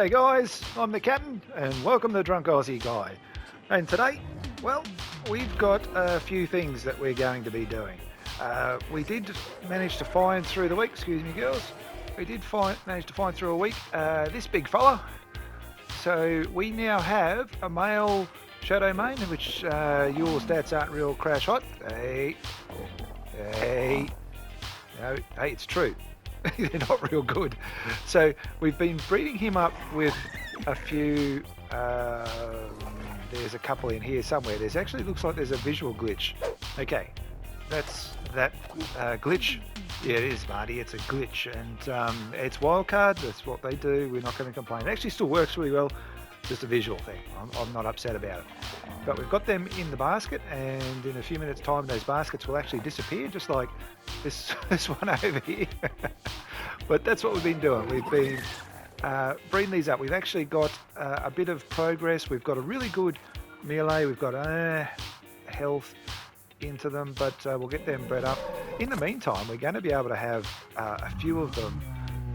G'day guys, I'm the Captain and welcome to Drunk Aussie Guy. And today, well, we've got a few things that we're going to be doing. We did manage to find through the week, excuse me girls, we did manage to find through a week this big fella. So we now have a male shadow main, which your stats aren't real crash hot. Hey, no, hey, it's true. They're not real good. So we've been breeding him up with a few, there's a couple in here somewhere. There's actually looks like there's a visual glitch. Okay, that's that glitch. Yeah, it is, Marty, it's a glitch, and it's wildcard, that's what they do, we're not going to complain. It actually still works really well, just a visual thing. I'm not upset about it. But we've got them in the basket, and in a few minutes time those baskets will actually disappear, just like this one over here. But that's what we've been doing. We've been breeding these up. We've actually got a bit of progress. We've got a really good melee. We've got health into them, but we'll get them bred up. In the meantime, we're going to be able to have a few of them,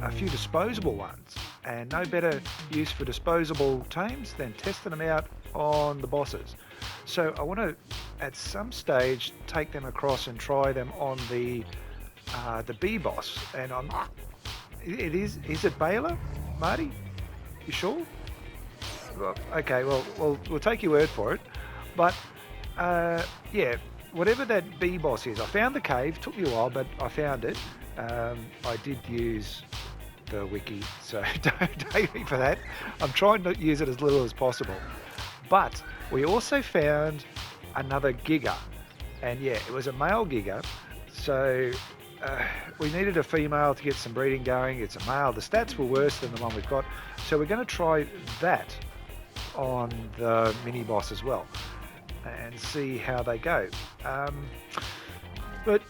a few disposable ones, and no better use for disposable teams than testing them out on the bosses. So I want to at some stage take them across and try them on the B boss, and is it Beyla, Marty? You sure? Well, okay, well we'll take your word for it, but yeah, whatever that B boss is, I found the cave. Took me a while, but I found it. I did use the wiki, so don't take me for that. I'm trying to use it as little as possible. But we also found another Giga, and yeah, it was a male Giga, so we needed a female to get some breeding going. It's a male. The stats were worse than the one we've got, so we're going to try that on the mini boss as well and see how they go. But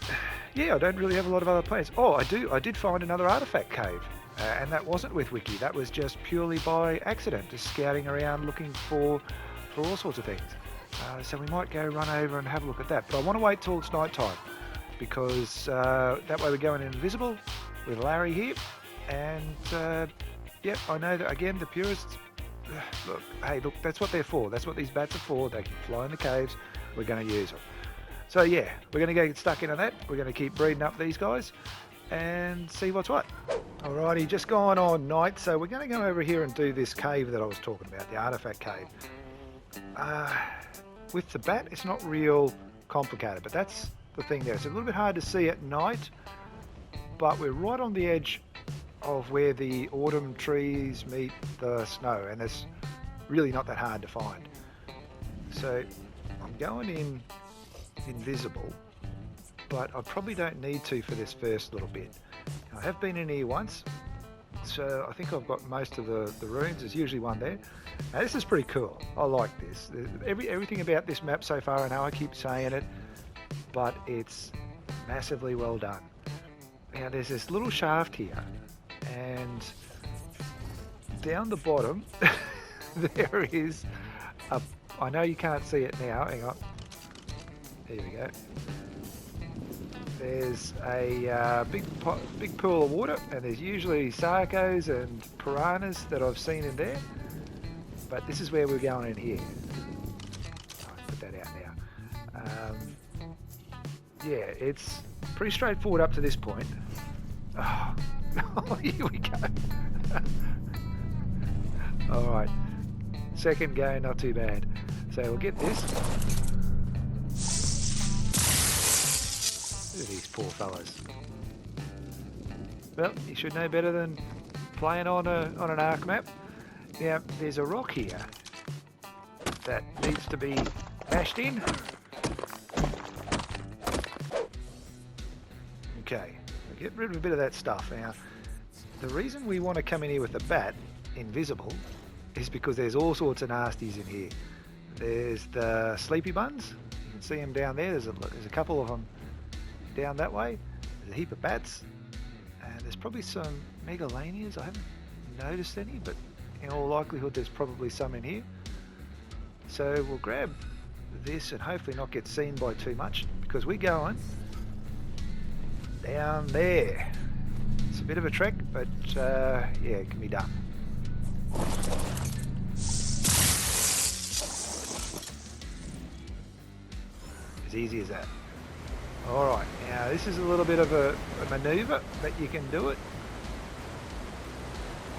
yeah, I don't really have a lot of other plans. Oh, I did find another artifact cave, and that wasn't with wiki. That was just purely by accident, just scouting around looking for all sorts of things. So we might go run over and have a look at that, but I want to wait till it's night time, because that way we're going invisible with Larry here. And yeah, I know that again, the purists, look, hey, look, that's what they're for. That's what these bats are for. They can fly in the caves. We're going to use them. So yeah, we're going to get stuck into that. We're going to keep breeding up these guys and see what's what. Alrighty, just gone on night, so we're going to go over here and do this cave that I was talking about, the artifact cave. With the bat, it's not real complicated, but that's the thing there. It's a little bit hard to see at night, but we're right on the edge of where the autumn trees meet the snow, and it's really not that hard to find. So I'm going in invisible, but I probably don't need to for this first little bit. I have been in here once, so I think I've got most of the rooms. There's usually one there. Now this is pretty cool. I like this. Everything about this map so far, I know I keep saying it, but it's massively well done. Now there's this little shaft here, and down the bottom there is a, I know you can't see it now, hang on, there we go. There's a big pool of water, and there's usually sarcos and piranhas that I've seen in there, but this is where we're going in here. I'll put that out now. Yeah, it's pretty straightforward up to this point. Oh, here we go. Alright, second go, not too bad. So we'll get this. Look at these poor fellas. Well, you should know better than playing on an Ark map. Now, there's a rock here that needs to be bashed in. Okay, we'll get rid of a bit of that stuff. Now, the reason we want to come in here with the bat, invisible, is because there's all sorts of nasties in here. There's the sleepy buns. You can see them down there. There's a couple of them down that way. There's a heap of bats, and there's probably some megalanias. I haven't noticed any, but in all likelihood there's probably some in here. So we'll grab this and hopefully not get seen by too much, because we're going down there. It's a bit of a trek, but yeah, it can be done. As easy as that. Alright, now this is a little bit of a manoeuvre, but you can do it.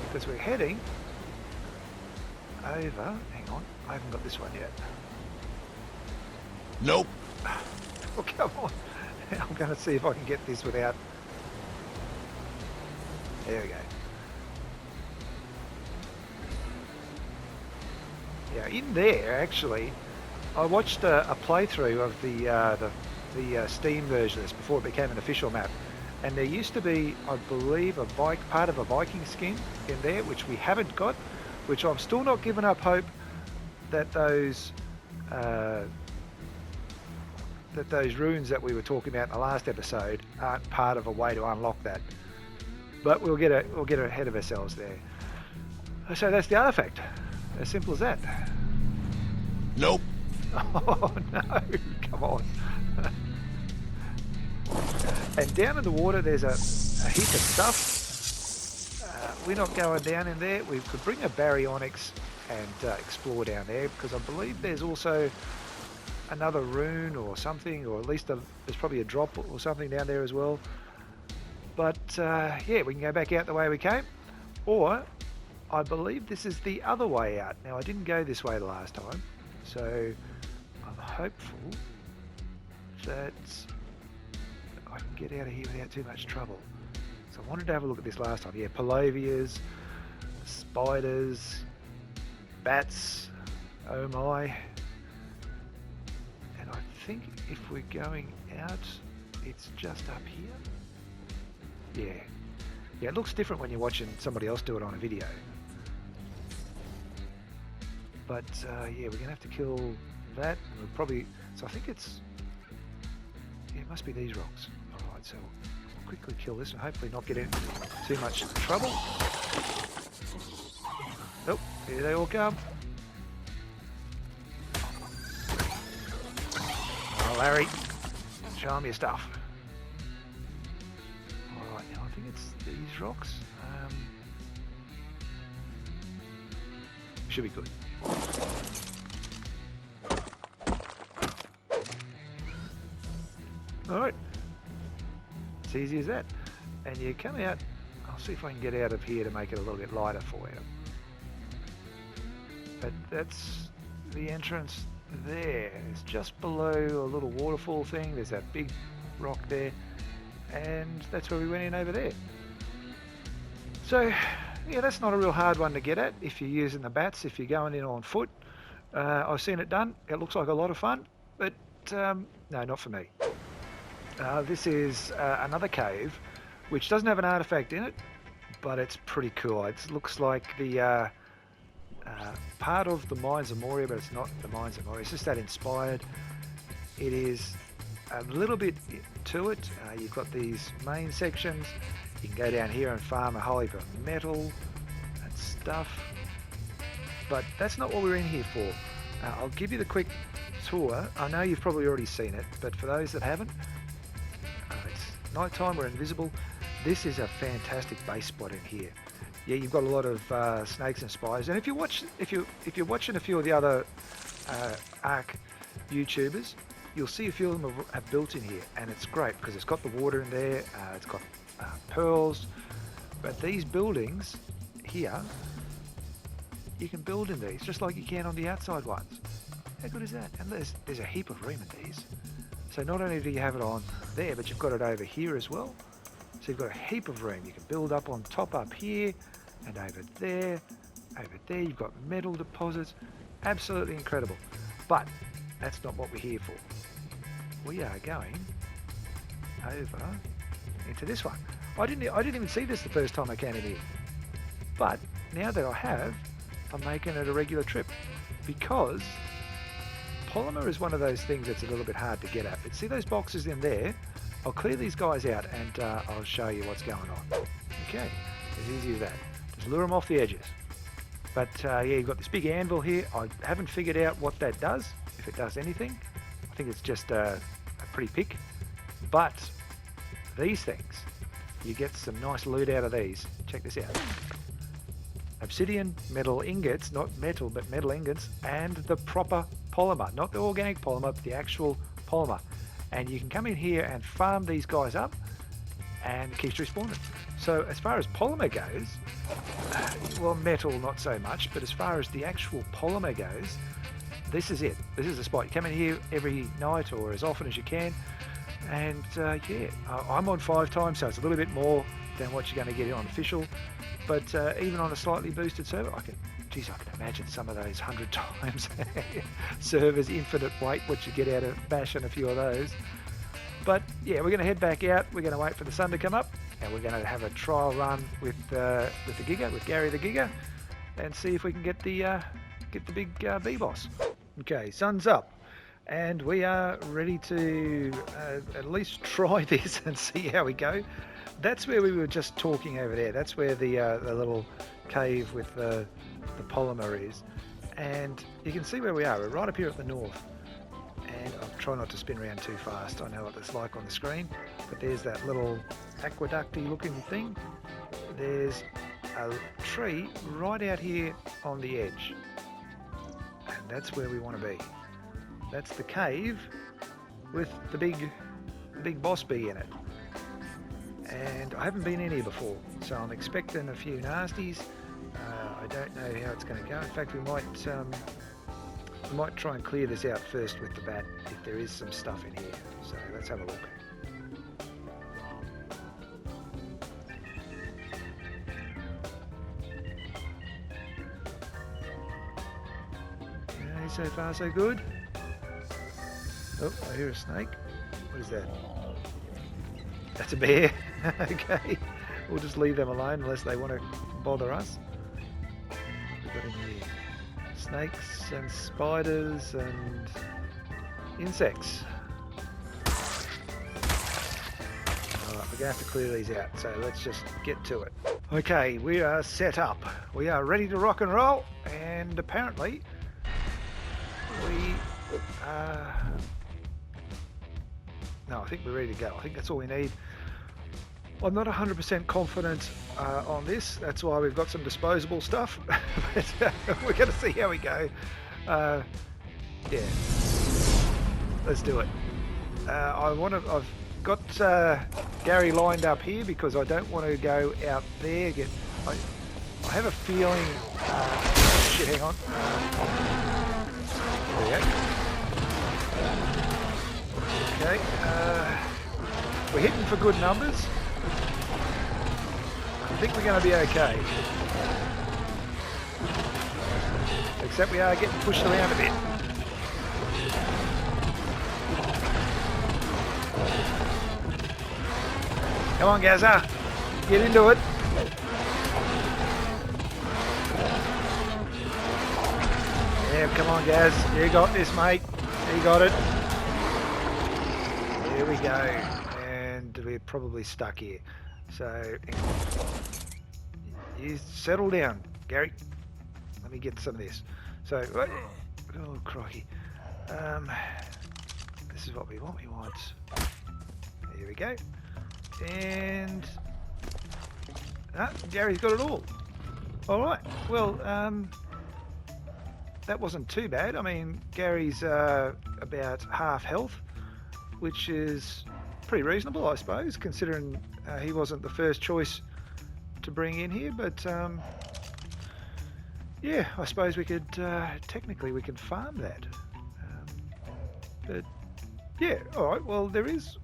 Because we're heading over, hang on, I haven't got this one yet. Nope. Oh, come on. I'm going to see if I can get this without... There we go. Yeah, in there, actually, I watched a playthrough of the Steam version of this before it became an official map. And there used to be, I believe, part of a Viking skin in there, which we haven't got, which I'm still not giving up hope that those runes that we were talking about in the last episode aren't part of a way to unlock that. But we'll get ahead of ourselves there. So that's the artifact. As simple as that. Nope. Oh no, come on. And down in the water there's a heap of stuff. We're not going down in there. We could bring a baryonyx and explore down there, because I believe there's also another rune or something, or at least there's probably a drop or something down there as well. But yeah, we can go back out the way we came, or I believe this is the other way out. Now I didn't go this way the last time, so I'm hopeful that I can get out of here without too much trouble. So I wanted to have a look at this last time. Yeah, palovias, spiders, bats, oh my. And I think if we're going out, it's just up here. Yeah. Yeah, it looks different when you're watching somebody else do it on a video. But yeah, we're going to have to kill that. We'll probably... So I think it's... Yeah, it must be these rocks. Alright, so we'll quickly kill this and hopefully not get into too much trouble. Oh, here they all come. Oh, Larry, show them your stuff. Alright, now I think it's these rocks. Should be good. Alright, it's easy as that. And you come out, I'll see if I can get out of here to make it a little bit lighter for you. But that's the entrance there. It's just below a little waterfall thing. There's that big rock there, and that's where we went in over there. So yeah, that's not a real hard one to get at if you're using the bats, if you're going in on foot. I've seen it done. It looks like a lot of fun, but no, not for me. This is another cave which doesn't have an artifact in it, but it's pretty cool. It looks like the part of the Mines of Moria, but it's not the Mines of Moria. It's just that inspired. It is a little bit to it. You've got these main sections. You can go down here and farm a whole heap of metal and stuff. But that's not what we're in here for. I'll give you the quick tour. I know you've probably already seen it, but for those that haven't, it's nighttime, we're invisible. This is a fantastic base spot in here. Yeah, you've got a lot of snakes and spiders, and if you're watching a few of the other Ark YouTubers, you'll see a few of them have built in here, and it's great because it's got the water in there. It's got pearls, but these buildings here, you can build in these just like you can on the outside ones. How good is that? And there's a heap of room in these. So not only do you have it on there, but you've got it over here as well. So you've got a heap of room. You can build up on top up here, and over there. You've got metal deposits. Absolutely incredible. But that's not what we're here for. We are going over into this one. I didn't even see this the first time I came in here. But now that I have, I'm making it a regular trip, because polymer is one of those things that's a little bit hard to get at. But see those boxes in there? I'll clear these guys out and I'll show you what's going on. Okay, as easy as that. Just lure them off the edges. But yeah, you've got this big anvil here. I haven't figured out what that does, if it does anything. I think it's just a pretty pick. But these things, you get some nice loot out of these. Check this out. Obsidian, metal ingots, not metal, but metal ingots, and the proper polymer. Not the organic polymer, but the actual polymer. And you can come in here and farm these guys up and it keeps respawning. So as far as polymer goes, well, metal not so much, but as far as the actual polymer goes, this is it. This is the spot. You come in here every night or as often as you can, and yeah, I'm on 5 times, so it's a little bit more than what you're going to get on official, but even on a slightly boosted server, I can imagine some of those 100 times servers, infinite weight, what you get out of bashing a few of those. But yeah, we're going to head back out. We're going to wait for the sun to come up, and we're going to have a trial run with the Giga, with Gary the Giga, and see if we can get the big bee boss. Okay, sun's up, and we are ready to at least try this and see how we go. That's where we were just talking over there. That's where the little cave with the polymer is, and you can see where we are. We're right up here at the north, and I'll try not to spin around too fast. I know what it's like on the screen, but there's that little aqueducty looking thing. There's a tree right out here on the edge, and that's where we want to be. That's the cave with the big boss bee in it. And I haven't been in here before, so I'm expecting a few nasties. I don't know how it's going to go. In fact, we might try and clear this out first with the bat if there is some stuff in here. So let's have a look. Okay, so far so good. Oh, I hear a snake. What is that? That's a bear. Okay, we'll just leave them alone unless they want to bother us. We've got in here snakes and spiders and insects. Alright, we're going to have to clear these out, so let's just get to it. Okay, we are set up. We are ready to rock and roll, and apparently we no, I think we're ready to go. I think that's all we need. I'm not 100% confident on this. That's why we've got some disposable stuff. But we're going to see how we go. Yeah, let's do it. I've got Gary lined up here because I don't want to go out there. I have a feeling. Shit, hang on. There we go. Okay, we're hitting for good numbers. I think we're going to be okay. Except we are getting pushed around a bit. Come on, Gazza. Get into it. Yeah, come on, Gaz. You got this, mate. You got it. There we go, and we're probably stuck here. So, you settle down, Gary. Let me get some of this. So, oh crikey. This is what we want. There we go. And Gary's got it all. All right. Well, that wasn't too bad. I mean, Gary's about half health, which is pretty reasonable, I suppose, considering he wasn't the first choice to bring in here. But yeah, I suppose we could technically we could farm that. But yeah, all right. Well, there is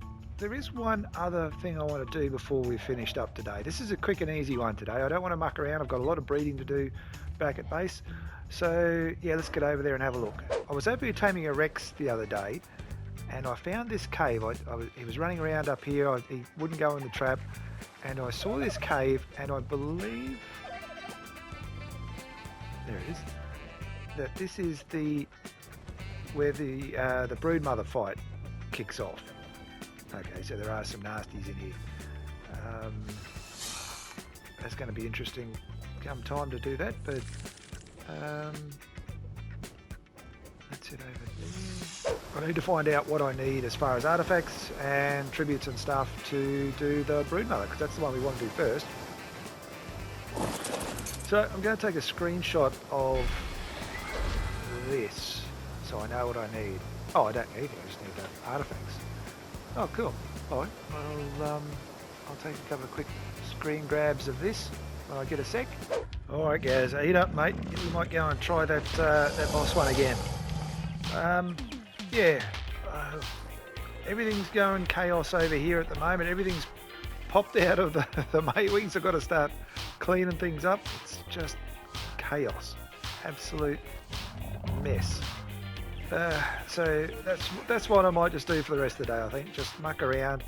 one other thing I want to do before we've finished up today. This is a quick and easy one today. I don't want to muck around. I've got a lot of breeding to do back at base. So yeah, let's get over there and have a look. I was over here taming a Rex the other day, and I found this cave. He was running around up here. He wouldn't go in the trap, and I saw this cave, and I believe there it is. That this is where the brood mother fight kicks off. Okay, so there are some nasties in here. That's going to be interesting come time to do that, but that's it over there. I need to find out what I need as far as artifacts and tributes and stuff to do the broodmother, because that's the one we want to do first. So I'm going to take a screenshot of this. so I know what I need. Oh, I don't need anything, I just need the artifacts. Oh, cool. Alright, I'll take a couple of quick screen grabs of this when I get a sec. Alright guys, eat up mate. You might go and try that boss one again. Yeah, everything's going chaos over here at the moment. Everything's popped out of the mate wings. I've got to start cleaning things up. It's just chaos. Absolute mess. So that's what I might just do for the rest of the day, I think. Just muck around,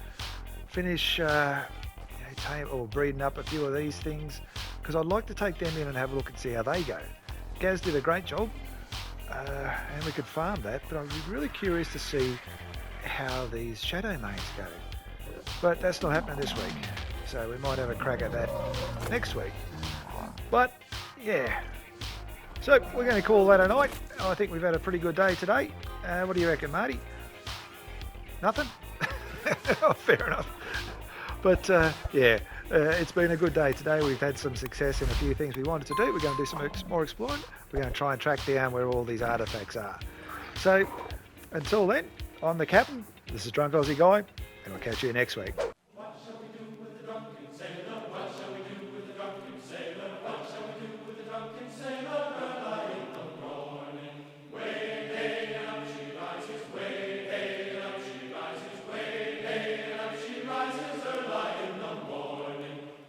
finish tame or breeding up a few of these things, because I'd like to take them in and have a look and see how they go. Gaz did a great job, and we could farm that, but I'd be really curious to see how these shadow mains go. But that's not happening this week, so we might have a crack at that next week. But yeah, so we're going to call that a night. I think we've had a pretty good day today. What do you reckon, Marty? Nothing? Oh, fair enough. But yeah, it's been a good day today. We've had some success in a few things we wanted to do. We're going to do some more exploring. We're going to try and track down where all these artifacts are. So until then, I'm the captain. This is Drunk Aussie Guy, and I'll catch you next week.